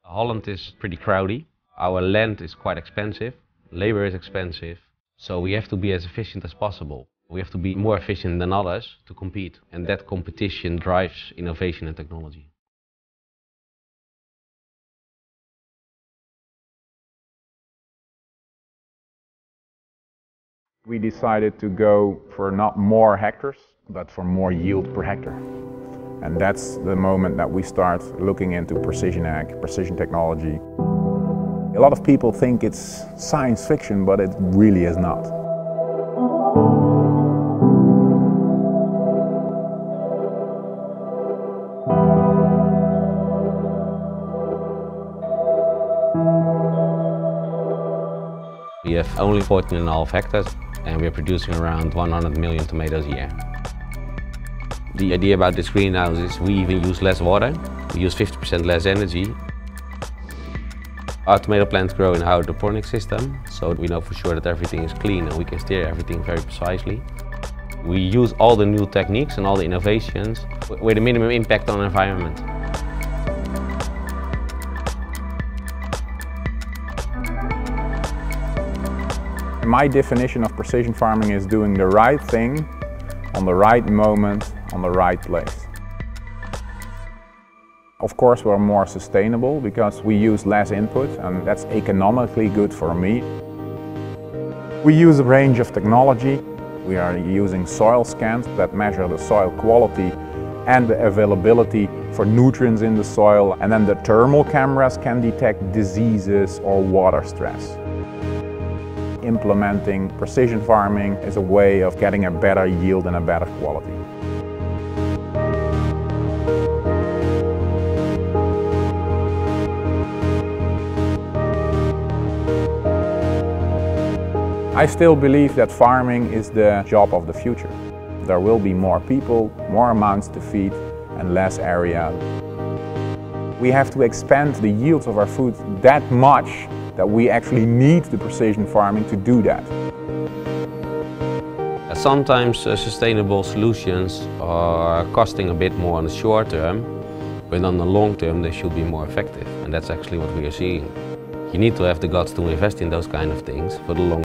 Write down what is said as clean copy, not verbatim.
Holland is pretty crowded. Our land is quite expensive, labor is expensive, so we have to be as efficient as possible. We have to be more efficient than others to compete, and that competition drives innovation and technology. We decided to go for not more hectares, but for more yield per hectare. And that's the moment that we start looking into precision ag, precision technology. A lot of people think it's science fiction, but it really is not. We have only 14.5 hectares and we are producing around 100 million tomatoes a year. The idea about this greenhouse is we even use less water, we use 50% less energy. Our tomato plants grow in a hydroponic system, so we know for sure that everything is clean and we can steer everything very precisely. We use all the new techniques and all the innovations with a minimum impact on the environment. My definition of precision farming is doing the right thing on the right moment, on the right place. Of course, we're more sustainable because we use less input, and that's economically good for me. We use a range of technology. We are using soil scans that measure the soil quality and the availability for nutrients in the soil, and then the thermal cameras can detect diseases or water stress. Implementing precision farming is a way of getting a better yield and a better quality. I still believe that farming is the job of the future. There will be more people, more amounts to feed, and less area. We have to expand the yields of our food that much that we actually need the precision farming to do that. Sometimes sustainable solutions are costing a bit more on the short term, but on the long term they should be more effective, and that's actually what we are seeing. You need to have the guts to invest in those kind of things for the long term.